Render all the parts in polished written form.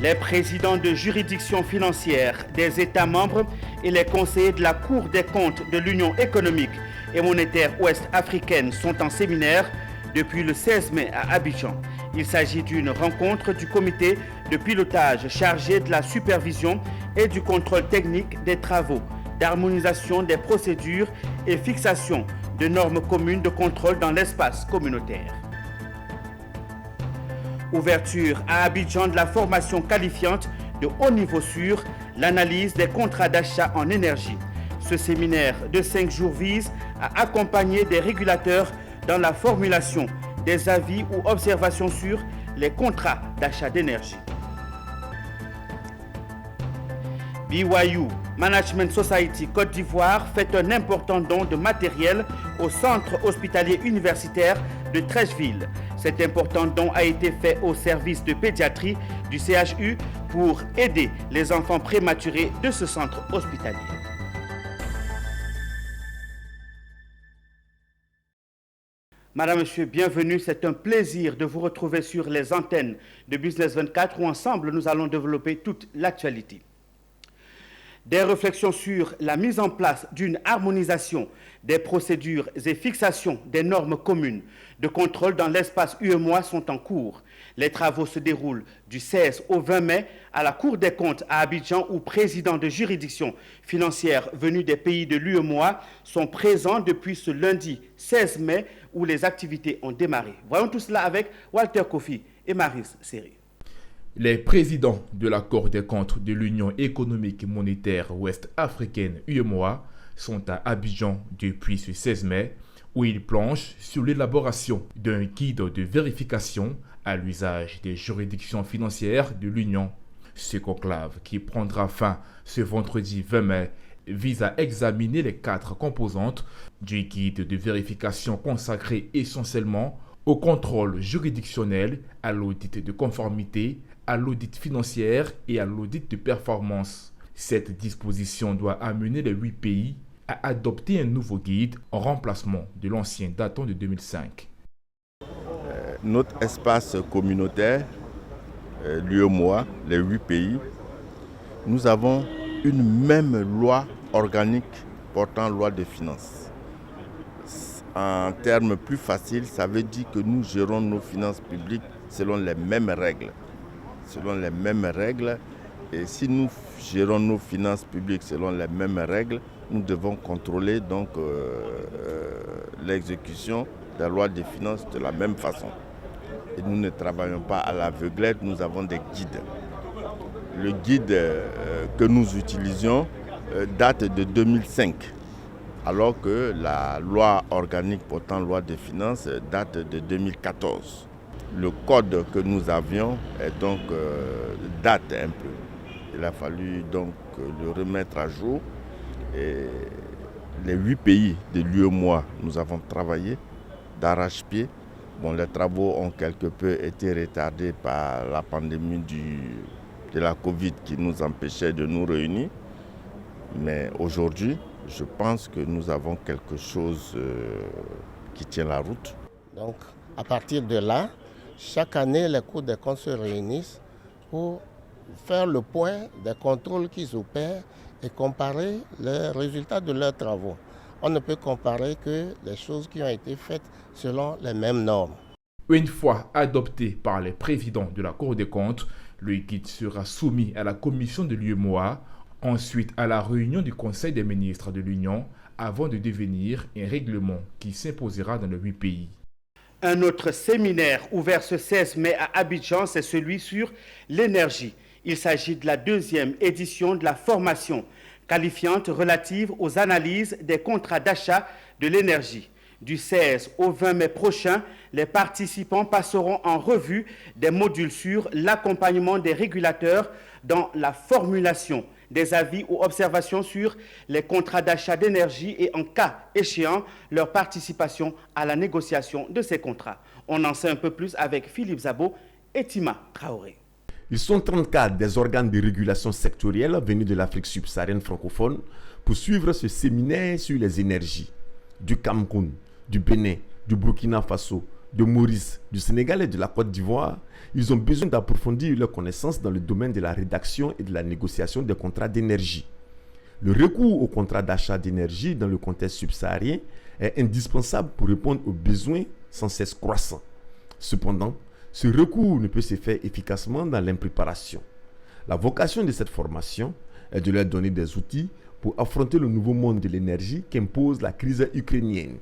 Les présidents de juridictions financières des États membres et les conseillers de la Cour des comptes de l'Union économique et monétaire ouest-africaine sont en séminaire depuis le 16 mai à Abidjan. Il s'agit d'une rencontre du comité de pilotage chargé de la supervision et du contrôle technique des travaux, d'harmonisation des procédures et fixation de normes communes de contrôle dans l'espace communautaire. Ouverture à Abidjan de la formation qualifiante de haut niveau sur l'analyse des contrats d'achat en énergie. Ce séminaire de 5 jours vise à accompagner des régulateurs dans la formulation des avis ou observations sur les contrats d'achat d'énergie. BYU Management Society Côte d'Ivoire fait un important don de matériel au centre hospitalier universitaire de Treichville. Cet important don a été fait au service de pédiatrie du CHU pour aider les enfants prématurés de ce centre hospitalier. Madame, Monsieur, bienvenue. C'est un plaisir de vous retrouver sur les antennes de Business 24 où ensemble nous allons développer toute l'actualité. Des réflexions sur la mise en place d'une harmonisation des procédures et fixation des normes communes de contrôle dans l'espace UEMOA sont en cours. Les travaux se déroulent du 16 au 20 mai à la Cour des comptes à Abidjan où présidents de juridictions financières venus des pays de l'UEMOA sont présents depuis ce lundi 16 mai où les activités ont démarré. Voyons tout cela avec Walter Kofi et Maris Seri. Les présidents de la Cour des comptes de l'Union économique et monétaire ouest-africaine UEMOA sont à Abidjan depuis ce 16 mai où ils planchent sur l'élaboration d'un guide de vérification à l'usage des juridictions financières de l'Union. Ce conclave, qui prendra fin ce vendredi 20 mai, vise à examiner les 4 composantes du guide de vérification consacré essentiellement au contrôle juridictionnel, à l'audit de conformité, à l'audit financier et à l'audit de performance. Cette disposition doit amener les 8 pays à adopter un nouveau guide en remplacement de l'ancien datant de 2005. Notre espace communautaire, l'UEMOA, les 8 pays, nous avons une même loi organique portant loi de finances. En termes plus faciles, ça veut dire que nous gérons nos finances publiques selon les mêmes règles. Et si nous gérons nos finances publiques selon les mêmes règles, nous devons contrôler donc l'exécution de la loi des finances de la même façon. Et nous ne travaillons pas à l'aveuglette, nous avons des guides. Le guide que nous utilisions date de 2005, alors que la loi organique portant loi des finances date de 2014. Le code que nous avions date un peu. Il a fallu donc le remettre à jour. Et les 8 pays de l'UEMOA, nous avons travaillé d'arrache-pied. Bon, les travaux ont quelque peu été retardés par la pandémie de la Covid qui nous empêchait de nous réunir. Mais aujourd'hui, je pense que nous avons quelque chose qui tient la route. Donc, à partir de là, chaque année, les cours des comptes se réunissent pour faire le point des contrôles qu'ils opèrent et comparer les résultats de leurs travaux. On ne peut comparer que les choses qui ont été faites selon les mêmes normes. Une fois adopté par les présidents de la Cour des comptes, le guide sera soumis à la commission de l'UEMOA, ensuite à la réunion du Conseil des ministres de l'Union, avant de devenir un règlement qui s'imposera dans les 8 pays. Un autre séminaire ouvert ce 16 mai à Abidjan, c'est celui sur l'énergie. Il s'agit de la 2e édition de la formation qualifiante relative aux analyses des contrats d'achat de l'énergie. Du 16 au 20 mai prochain, les participants passeront en revue des modules sur l'accompagnement des régulateurs dans la formulation des avis ou observations sur les contrats d'achat d'énergie et en cas échéant, leur participation à la négociation de ces contrats. On en sait un peu plus avec Philippe Zabo et Tima Traoré. Ils sont 34 des organes de régulation sectorielle venus de l'Afrique subsaharienne francophone pour suivre ce séminaire sur les énergies du Cameroun, du Bénin, du Burkina Faso, de Maurice, du Sénégal et de la Côte d'Ivoire, ils ont besoin d'approfondir leurs connaissances dans le domaine de la rédaction et de la négociation des contrats d'énergie. Le recours aux contrats d'achat d'énergie dans le contexte subsaharien est indispensable pour répondre aux besoins sans cesse croissants. Cependant, ce recours ne peut se faire efficacement dans l'impréparation. La vocation de cette formation est de leur donner des outils pour affronter le nouveau monde de l'énergie qu'impose la crise ukrainienne.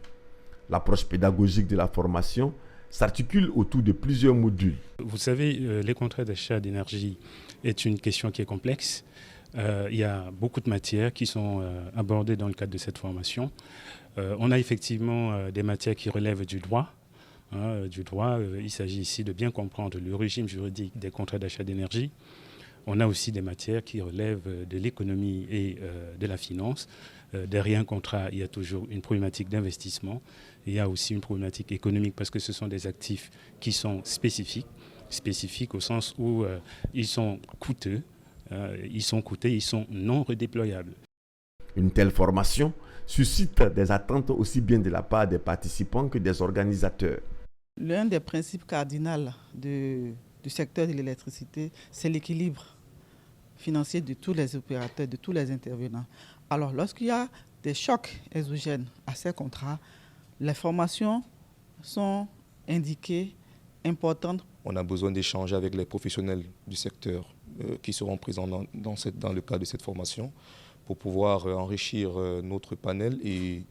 L'approche pédagogique de la formation s'articule autour de plusieurs modules. Vous savez, les contrats d'achat d'énergie est une question qui est complexe. Il y a beaucoup de matières qui sont abordées dans le cadre de cette formation. On a effectivement des matières qui relèvent du droit. Il s'agit ici de bien comprendre le régime juridique des contrats d'achat d'énergie. On a aussi des matières qui relèvent de l'économie et de la finance. Derrière un contrat, il y a toujours une problématique d'investissement. Il y a aussi une problématique économique parce que ce sont des actifs qui sont spécifiques au sens où ils sont coûteux, ils sont non redéployables. Une telle formation suscite des attentes aussi bien de la part des participants que des organisateurs. L'un des principes cardinaux du secteur de l'électricité, c'est l'équilibre financier de tous les opérateurs, de tous les intervenants. Alors, lorsqu'il y a des chocs exogènes à ces contrats, les formations sont indiquées, importantes. On a besoin d'échanger avec les professionnels du secteur qui seront présents dans le cadre de cette formation pour pouvoir enrichir notre panel et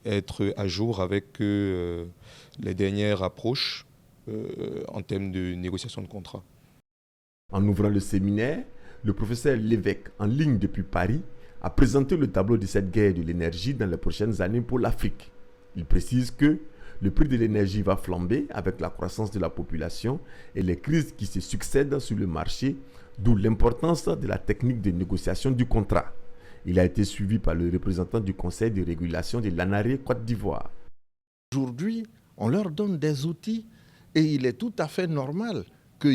être à jour avec les dernières approches en termes de négociation de contrats. En ouvrant le séminaire, le professeur Lévesque, en ligne depuis Paris, a présenté le tableau de cette guerre de l'énergie dans les prochaines années pour l'Afrique. Il précise que le prix de l'énergie va flamber avec la croissance de la population et les crises qui se succèdent sur le marché, d'où l'importance de la technique de négociation du contrat. Il a été suivi par le représentant du Conseil de régulation de l'ANARE Côte d'Ivoire. Aujourd'hui, on leur donne des outils et il est tout à fait normal que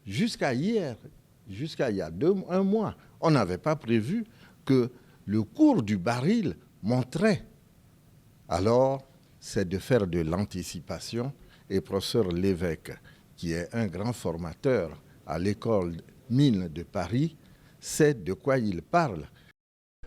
jusqu'à il y a un mois, on n'avait pas prévu que le cours du baril monterait. Alors, c'est de faire de l'anticipation et professeur Lévesque, qui est un grand formateur à l'école mine de Paris, sait de quoi il parle.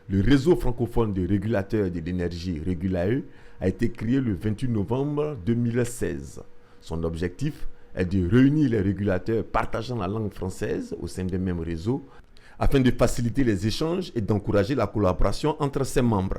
Le réseau francophone de régulateurs de l'énergie, Régulae, a été créé le 28 novembre 2016. Son objectif est de réunir les régulateurs partageant la langue française au sein d'un même réseau afin de faciliter les échanges et d'encourager la collaboration entre ses membres.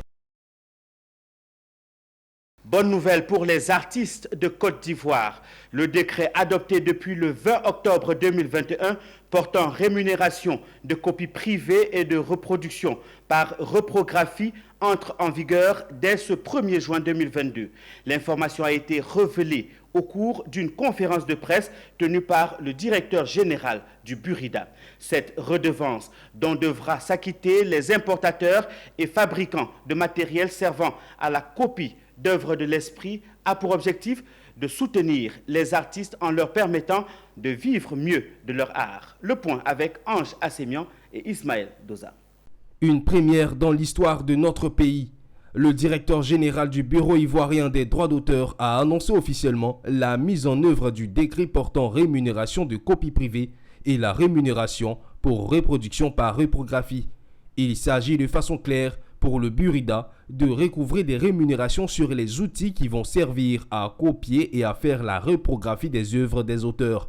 Bonne nouvelle pour les artistes de Côte d'Ivoire. Le décret adopté depuis le 20 octobre 2021 portant rémunération de copies privées et de reproduction par reprographie entre en vigueur dès ce 1er juin 2022. L'information a été révélée au cours d'une conférence de presse tenue par le directeur général du Burida. Cette redevance dont devra s'acquitter les importateurs et fabricants de matériel servant à la copie d'œuvres de l'esprit a pour objectif de soutenir les artistes en leur permettant de vivre mieux de leur art. Le point avec Ange Assémian et Ismaël Doza. Une première dans l'histoire de notre pays. Le directeur général du Bureau ivoirien des droits d'auteur a annoncé officiellement la mise en œuvre du décret portant rémunération de copies privées et la rémunération pour reproduction par reprographie. Il s'agit de façon claire pour le Burida de recouvrer des rémunérations sur les outils qui vont servir à copier et à faire la reprographie des œuvres des auteurs.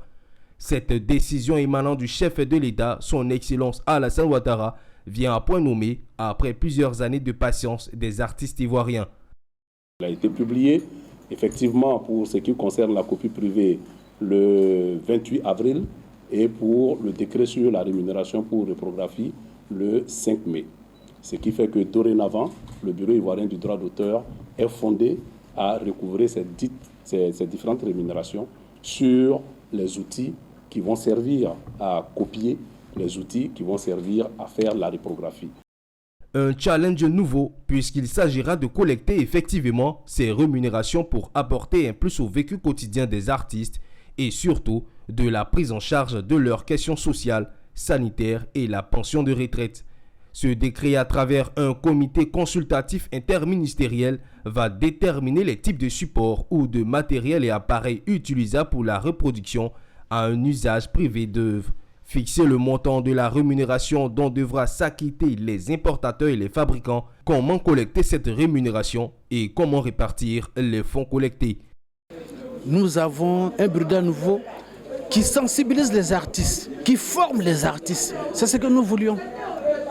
Cette décision émanant du chef de l'État, son Excellence Alassane Ouattara, vient à point nommé après plusieurs années de patience des artistes ivoiriens. Il a été publié, effectivement, pour ce qui concerne la copie privée, le 28 avril et pour le décret sur la rémunération pour reprographie, le 5 mai. Ce qui fait que dorénavant, le Bureau ivoirien du droit d'auteur est fondé à recouvrer ces différentes rémunérations sur les outils qui vont servir à copier, les outils qui vont servir à faire la reprographie. Un challenge nouveau puisqu'il s'agira de collecter effectivement ces rémunérations pour apporter un plus au vécu quotidien des artistes et surtout de la prise en charge de leurs questions sociales, sanitaires et la pension de retraite. Ce décret, à travers un comité consultatif interministériel, va déterminer les types de supports ou de matériel et appareils utilisables pour la reproduction à un usage privé d'œuvres. Fixer le montant de la rémunération dont devra s'acquitter les importateurs et les fabricants, comment collecter cette rémunération et comment répartir les fonds collectés. Nous avons un bulletin nouveau qui sensibilise les artistes, qui forme les artistes. C'est ce que nous voulions.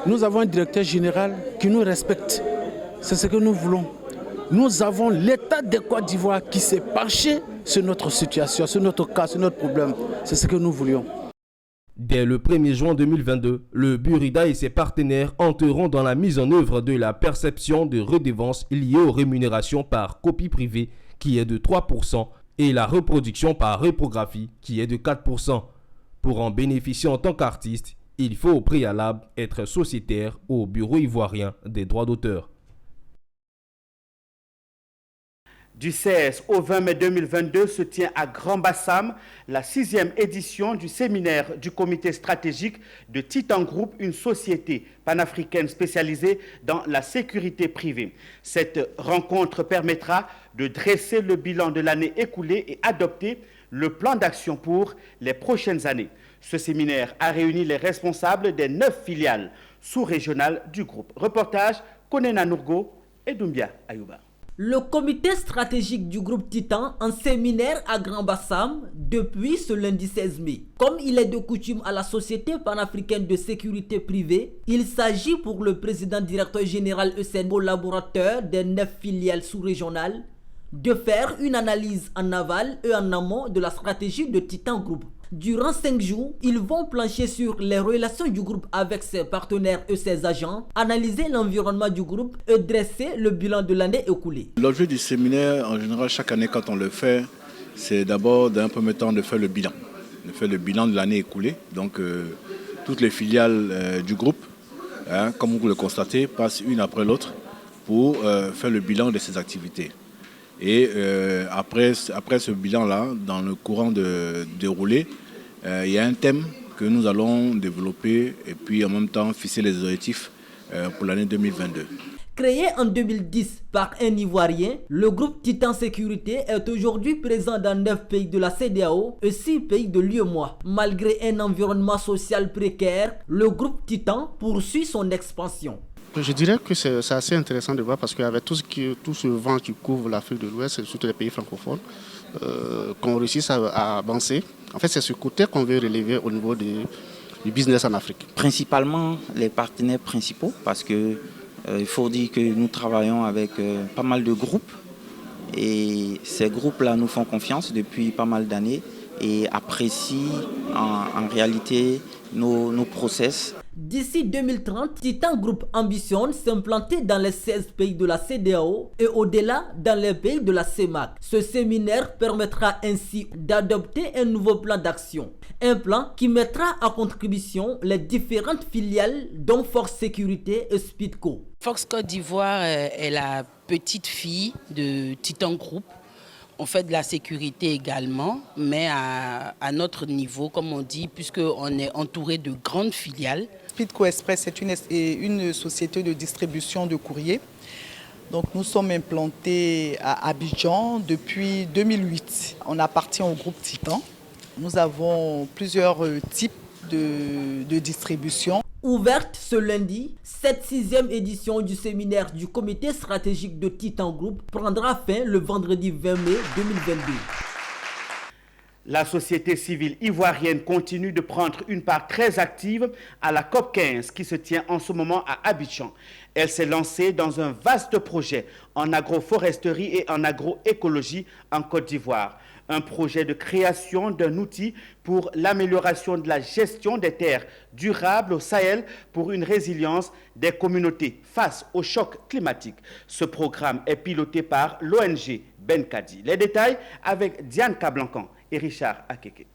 Nous avons un directeur général qui nous respecte. C'est ce que nous voulons. Nous avons l'État de Côte d'Ivoire qui s'est penché sur notre situation, sur notre cas, sur notre problème. C'est ce que nous voulions. Dès le 1er juin 2022, le Burida et ses partenaires entreront dans la mise en œuvre de la perception de redevances liées aux rémunérations par copie privée qui est de 3% et la reproduction par reprographie qui est de 4%. Pour en bénéficier en tant qu'artiste, il faut au préalable être sociétaire au Bureau ivoirien des droits d'auteur. Du 16 au 20 mai 2022 se tient à Grand Bassam la 6e édition du séminaire du comité stratégique de Titan Group, une société panafricaine spécialisée dans la sécurité privée. Cette rencontre permettra de dresser le bilan de l'année écoulée et adopter le plan d'action pour les prochaines années. Ce séminaire a réuni les responsables des 9 filiales sous-régionales du groupe. Reportage Konena Nourgo et Doumbia Ayouba. Le comité stratégique du groupe Titan en séminaire à Grand Bassam depuis ce lundi 16 mai. Comme il est de coutume à la Société panafricaine de sécurité privée, il s'agit pour le président directeur général ESN, collaborateur des 9 filiales sous-régionales, de faire une analyse en aval et en amont de la stratégie de Titan Group. Durant 5 jours, ils vont plancher sur les relations du groupe avec ses partenaires et ses agents, analyser l'environnement du groupe et dresser le bilan de l'année écoulée. L'objet du séminaire, en général, chaque année quand on le fait, c'est d'abord d'un premier temps de faire le bilan. De faire le bilan de l'année écoulée. Donc toutes les filiales du groupe, comme vous le constatez, passent une après l'autre pour faire le bilan de ces activités. Et après ce bilan-là, dans le courant de déroulé, il y a un thème que nous allons développer et puis en même temps fixer les objectifs pour l'année 2022. Créé en 2010 par un Ivoirien, le groupe Titan Sécurité est aujourd'hui présent dans 9 pays de la CEDEAO et 6 pays de l'UEMOA. Malgré un environnement social précaire, le groupe Titan poursuit son expansion. Je dirais que c'est assez intéressant de voir parce qu'avec tout ce vent qui couvre l'Afrique de l'Ouest et surtout les pays francophones, qu'on réussisse à avancer. En fait, c'est ce côté qu'on veut relever au niveau du business en Afrique. Principalement les partenaires principaux parce que il faut dire que nous travaillons avec pas mal de groupes et ces groupes-là nous font confiance depuis pas mal d'années et apprécient en réalité nos process. D'ici 2030, Titan Group ambitionne s'implanter dans les 16 pays de la CEDEAO et au-delà dans les pays de la CEMAC. Ce séminaire permettra ainsi d'adopter un nouveau plan d'action. Un plan qui mettra à contribution les différentes filiales dont Force Sécurité et Speedco. Force Côte d'Ivoire est la petite fille de Titan Group. On fait de la sécurité également, mais à notre niveau, comme on dit, puisqu'on est entouré de grandes filiales. Speedco Express est une société de distribution de courrier. Donc nous sommes implantés à Abidjan depuis 2008. On appartient au groupe Titan. Nous avons plusieurs types de distribution. Ouverte ce lundi, cette 6e édition du séminaire du comité stratégique de Titan Group prendra fin le vendredi 20 mai 2022. La société civile ivoirienne continue de prendre une part très active à la COP15 qui se tient en ce moment à Abidjan. Elle s'est lancée dans un vaste projet en agroforesterie et en agroécologie en Côte d'Ivoire. Un projet de création d'un outil pour l'amélioration de la gestion des terres durables au Sahel pour une résilience des communautés face au choc climatique. Ce programme est piloté par l'ONG Benkadi. Les détails avec Diane Cablancan et Richard Akeke.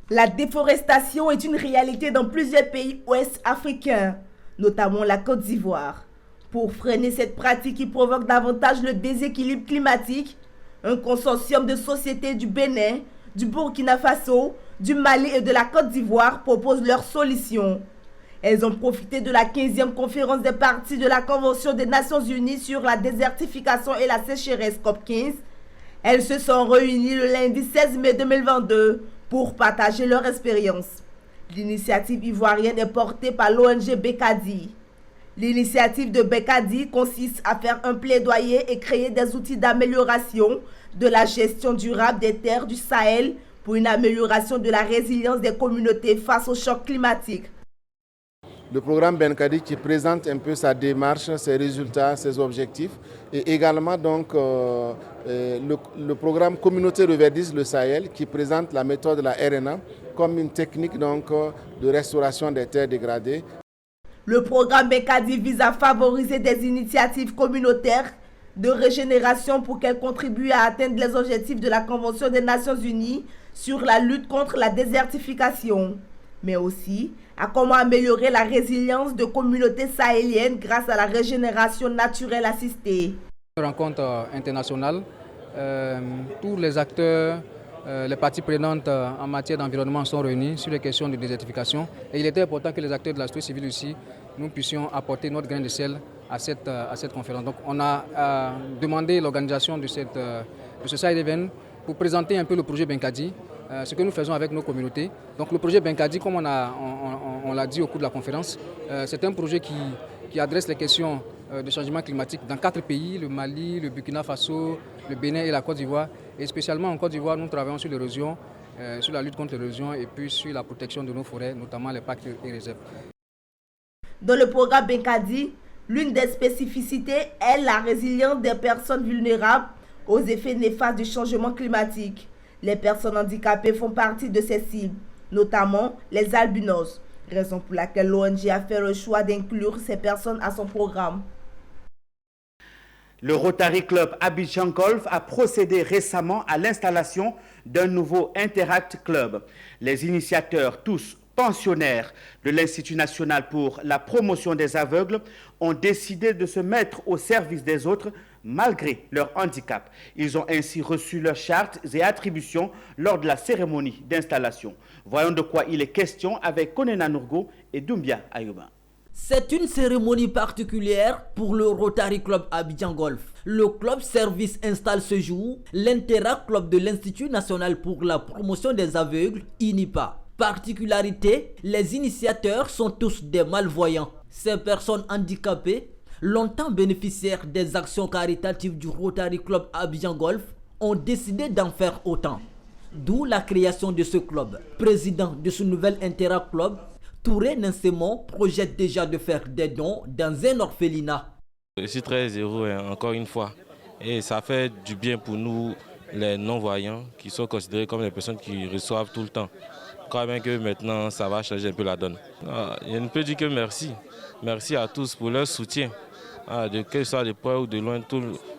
La déforestation est une réalité dans plusieurs pays ouest africains, notamment la Côte d'Ivoire. Pour freiner cette pratique qui provoque davantage le déséquilibre climatique, un consortium de sociétés du Bénin, du Burkina Faso, du Mali et de la Côte d'Ivoire proposent leurs solutions. Elles ont profité de la 15e conférence des parties de la Convention des Nations Unies sur la désertification et la sécheresse COP15. Elles se sont réunies le lundi 16 mai 2022 pour partager leur expérience. L'initiative ivoirienne est portée par l'ONG Bekadi. L'initiative de Bekadi consiste à faire un plaidoyer et créer des outils d'amélioration de la gestion durable des terres du Sahel pour une amélioration de la résilience des communautés face au choc climatique. Le programme Benkadi qui présente un peu sa démarche, ses résultats, ses objectifs, et également donc le programme Communauté Reverdisse le Sahel qui présente la méthode de la RNA comme une technique donc de restauration des terres dégradées. Le programme Benkadi vise à favoriser des initiatives communautaires de régénération pour qu'elles contribuent à atteindre les objectifs de la Convention des Nations Unies sur la lutte contre la désertification, mais aussi à comment améliorer la résilience de communautés sahéliennes grâce à la régénération naturelle assistée. Une rencontre internationale, tous les acteurs, les parties prenantes en matière d'environnement sont réunis sur les questions de désertification. Et il était important que les acteurs de la société civile aussi, nous puissions apporter notre grain de sel à cette conférence. Donc on a demandé l'organisation de ce side event pour présenter un peu le projet Benkadi, ce que nous faisons avec nos communautés. Donc le projet Benkadi, comme on l'a dit au cours de la conférence, c'est un projet qui adresse les questions de changement climatique dans 4 pays, le Mali, le Burkina Faso, le Bénin et la Côte d'Ivoire. Et spécialement en Côte d'Ivoire, nous travaillons sur l'érosion, sur la lutte contre l'érosion et puis sur la protection de nos forêts, notamment les parcs et réserves. Dans le programme Benkadi, l'une des spécificités est la résilience des personnes vulnérables aux effets néfastes du changement climatique. Les personnes handicapées font partie de ces cibles, notamment les albinos, raison pour laquelle l'ONG a fait le choix d'inclure ces personnes à son programme. Le Rotary Club Abidjan Golf a procédé récemment à l'installation d'un nouveau Interact Club. Les initiateurs, tous pensionnaires de l'Institut national pour la promotion des aveugles, ont décidé de se mettre au service des autres malgré leur handicap. Ils ont ainsi reçu leurs chartes et attributions lors de la cérémonie d'installation. Voyons de quoi il est question avec Konena Nourgo et Doumbia Ayouba. C'est une cérémonie particulière pour le Rotary Club Abidjan Golf. Le club service installe ce jour l'Interact Club de l'Institut national pour la promotion des aveugles, INIPA. Particularité, les initiateurs sont tous des malvoyants. Ces personnes handicapées, longtemps bénéficiaires des actions caritatives du Rotary Club Abidjan Golf, ont décidé d'en faire autant. D'où la création de ce club. Président de ce nouvel Interact Club, Touré Ninsemon projette déjà de faire des dons dans un orphelinat. Je suis très heureux encore une fois. Et ça fait du bien pour nous, les non-voyants, qui sont considérés comme les personnes qui reçoivent tout le temps. Quand même que maintenant, ça va changer un peu la donne. Je ne peux dire que merci. Merci à tous pour leur soutien. De que ce soit de près ou de loin,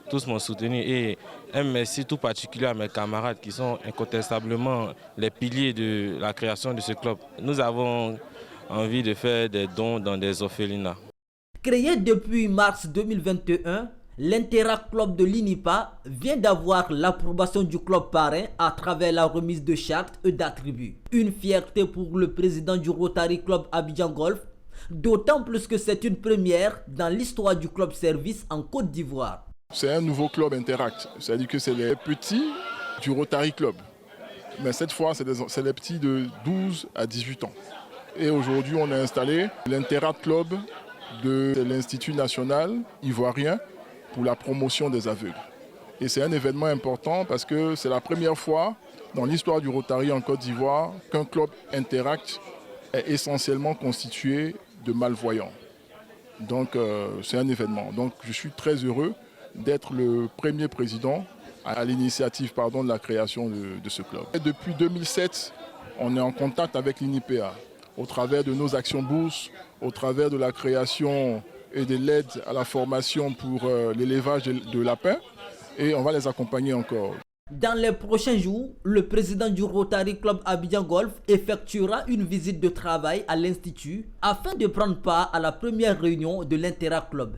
tous m'ont soutenu. Et un merci tout particulier à mes camarades qui sont incontestablement les piliers de la création de ce club. Nous avons envie de faire des dons dans des orphelinats. Créé depuis mars 2021, l'Interact Club de l'INIPA vient d'avoir l'approbation du club parrain à travers la remise de chartes et d'attributs. Une fierté pour le président du Rotary Club Abidjan Golf, d'autant plus que c'est une première dans l'histoire du club service en Côte d'Ivoire. C'est un nouveau club Interact, c'est-à-dire que c'est les petits du Rotary Club. Mais cette fois, c'est les petits de 12 à 18 ans. Et aujourd'hui, on a installé l'Interact Club de l'Institut national ivoirien pour la promotion des aveugles. Et c'est un événement important parce que c'est la première fois dans l'histoire du Rotary en Côte d'Ivoire qu'un club Interact est essentiellement constitué de malvoyants. Donc c'est un événement. Donc je suis très heureux d'être le premier président à l'initiative de la création de ce club. Et depuis 2007, on est en contact avec l'INIPA au travers de nos actions bourses, au travers de la création et de l'aide à la formation pour l'élevage de lapins, et on va les accompagner encore. Dans les prochains jours, le président du Rotary Club Abidjan Golf effectuera une visite de travail à l'Institut afin de prendre part à la première réunion de l'Interact Club.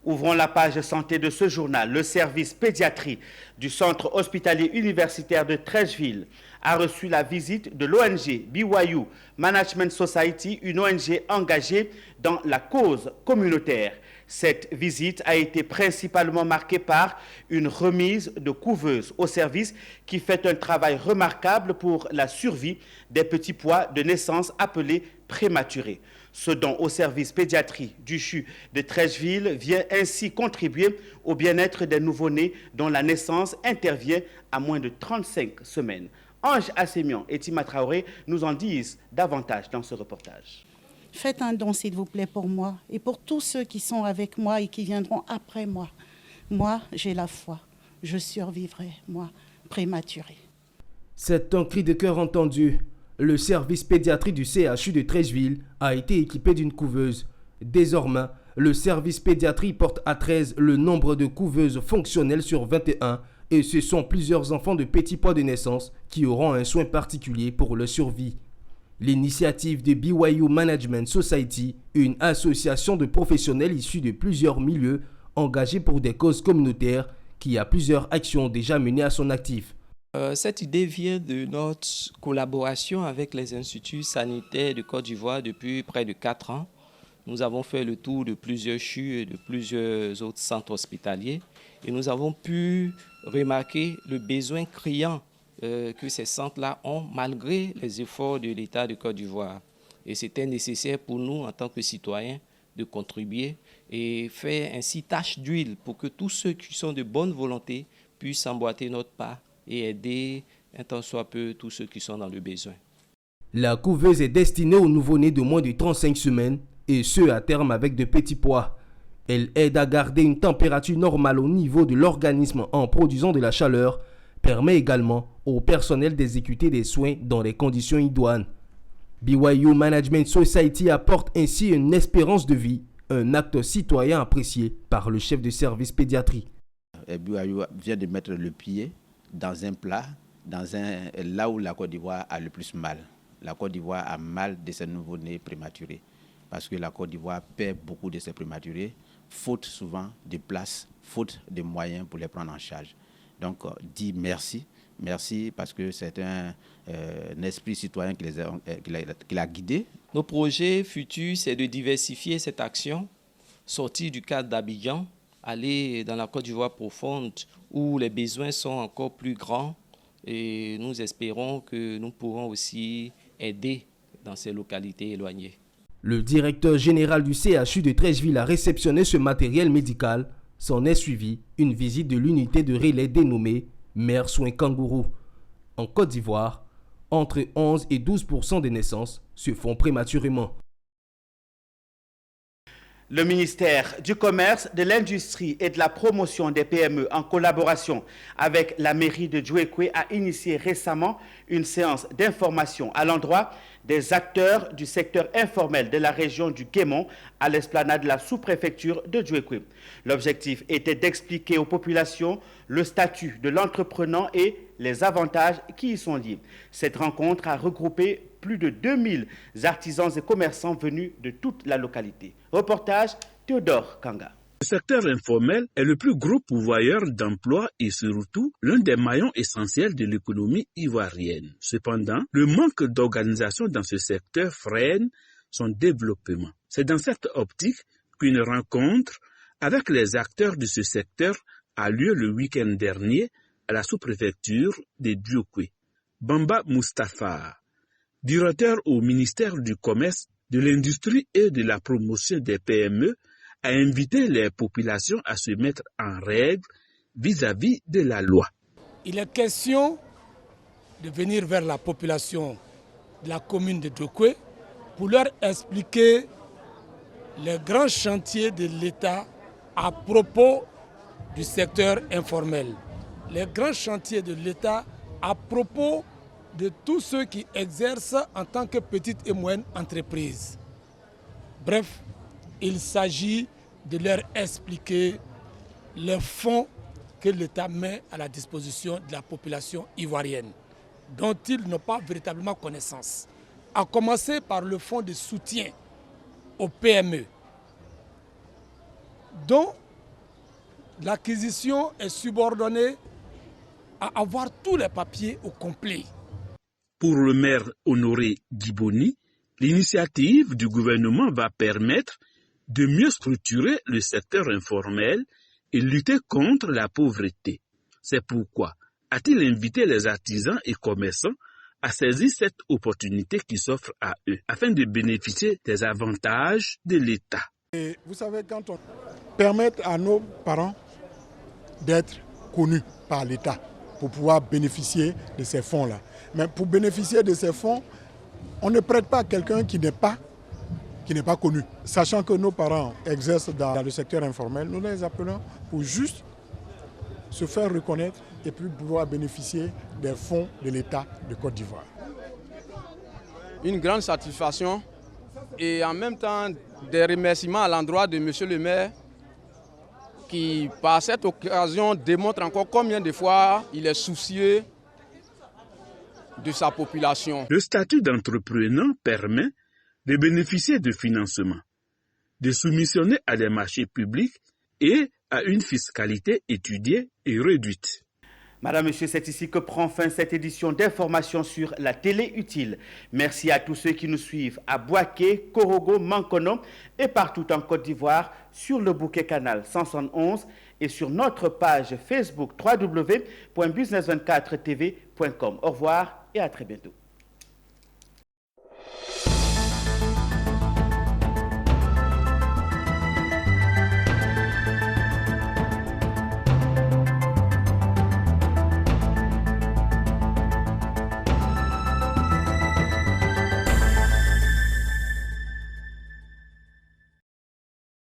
Ouvrons la page santé de ce journal. Le service pédiatrie du centre hospitalier universitaire de Treichville a reçu la visite de l'ONG BYU Management Society, une ONG engagée dans la cause communautaire. Cette visite a été principalement marquée par une remise de couveuse au service qui fait un travail remarquable pour la survie des petits pois de naissance appelés prématurés. Ce don au service pédiatrie du CHU de Treichville vient ainsi contribuer au bien-être des nouveau-nés dont la naissance intervient à moins de 35 semaines. Ange Assemian et Tima Traoré nous en disent davantage dans ce reportage. Faites un don, s'il vous plaît, pour moi et pour tous ceux qui sont avec moi et qui viendront après moi. Moi, j'ai la foi. Je survivrai, moi, prématuré. C'est un cri de cœur entendu. Le service pédiatrie du CHU de Treichville a été équipé d'une couveuse. Désormais, le service pédiatrie porte à 13 le nombre de couveuses fonctionnelles sur 21 et ce sont plusieurs enfants de petits pois de naissance qui auront un soin particulier pour leur survie. L'initiative de BYU Management Society, une association de professionnels issus de plusieurs milieux engagés pour des causes communautaires qui a plusieurs actions déjà menées à son actif. Cette idée vient de notre collaboration avec les instituts sanitaires de Côte d'Ivoire depuis près de 4 ans. Nous avons fait le tour de plusieurs CHU et de plusieurs autres centres hospitaliers et nous avons pu remarquer le besoin criant que ces centres-là ont malgré les efforts de l'État de Côte d'Ivoire. Et c'était nécessaire pour nous, en tant que citoyens, de contribuer et faire ainsi tâche d'huile pour que tous ceux qui sont de bonne volonté puissent emboîter notre pas et aider un tant soit peu tous ceux qui sont dans le besoin. La couveuse est destinée aux nouveau-nés de moins de 35 semaines et ceux à terme avec de petits pois. Elle aide à garder une température normale au niveau de l'organisme en produisant de la chaleur, permet également au personnel d'exécuter des soins dans des conditions idoines. BYU Management Society apporte ainsi une espérance de vie, un acte citoyen apprécié par le chef de service pédiatrie. BYU vient de mettre le pied dans un plat, là où la Côte d'Ivoire a le plus mal. La Côte d'Ivoire a mal de ses nouveau-nés prématurés parce que la Côte d'Ivoire perd beaucoup de ses prématurés, faute souvent de place, faute de moyens pour les prendre en charge. Donc, dit merci. Merci parce que c'est un esprit citoyen qui l'a guidé. Nos projets futurs, c'est de diversifier cette action, sortir du cadre d'Abidjan, aller dans la Côte d'Ivoire profonde où les besoins sont encore plus grands et nous espérons que nous pourrons aussi aider dans ces localités éloignées. Le directeur général du CHU de Treichville a réceptionné ce matériel médical. S'en est suivi une visite de l'unité de relais dénommée Mère Soins Kangourou. En Côte d'Ivoire, entre 11 et 12% des naissances se font prématurément. Le ministère du Commerce, de l'Industrie et de la Promotion des PME, en collaboration avec la mairie de Djouékoué, a initié récemment une séance d'information à l'endroit des acteurs du secteur informel de la région du Guémon à l'esplanade de la sous-préfecture de Djouékoué. L'objectif était d'expliquer aux populations le statut de l'entrepreneur et les avantages qui y sont liés. Cette rencontre a regroupé plus de 2000 artisans et commerçants venus de toute la localité. Reportage Théodore Kanga. Le secteur informel est le plus gros pourvoyeur d'emplois et surtout l'un des maillons essentiels de l'économie ivoirienne. Cependant, le manque d'organisation dans ce secteur freine son développement. C'est dans cette optique qu'une rencontre avec les acteurs de ce secteur a lieu le week-end dernier à la sous-préfecture de Djouékoué. Bamba Moustapha, directeur au ministère du Commerce, de l'Industrie et de la Promotion des PME, a invité les populations à se mettre en règle vis-à-vis de la loi. Il est question de venir vers la population de la commune de Djouékoué pour leur expliquer les grands chantiers de l'État à propos du secteur informel. Les grands chantiers de l'État à propos de tous ceux qui exercent en tant que petites et moyennes entreprises. Bref, il s'agit de leur expliquer les fonds que l'État met à la disposition de la population ivoirienne, dont ils n'ont pas véritablement connaissance. À commencer par le fonds de soutien aux PME, dont l'acquisition est subordonnée à avoir tous les papiers au complet. Pour le maire Honoré Djiboni, l'initiative du gouvernement va permettre de mieux structurer le secteur informel et lutter contre la pauvreté. C'est pourquoi a-t-il invité les artisans et commerçants à saisir cette opportunité qui s'offre à eux, afin de bénéficier des avantages de l'État. Et vous savez, quand on permet à nos parents d'être connus par l'État pour pouvoir bénéficier de ces fonds-là. Mais pour bénéficier de ces fonds, on ne prête pas à quelqu'un qui n'est pas connu. Sachant que nos parents exercent dans le secteur informel, nous les appelons pour juste se faire reconnaître et puis pouvoir bénéficier des fonds de l'État de Côte d'Ivoire. Une grande satisfaction et en même temps des remerciements à l'endroit de M. le maire qui, par cette occasion, démontre encore combien de fois il est soucieux de sa population. Le statut d'entrepreneur permet de bénéficier de financements, de soumissionner à des marchés publics et à une fiscalité étudiée et réduite. Madame, Monsieur, c'est ici que prend fin cette édition d'information sur la télé utile. Merci à tous ceux qui nous suivent à Boaké, Korogo, Mankono et partout en Côte d'Ivoire sur le bouquet canal 171 et sur notre page Facebook www.business24tv.com. Au revoir et à très bientôt.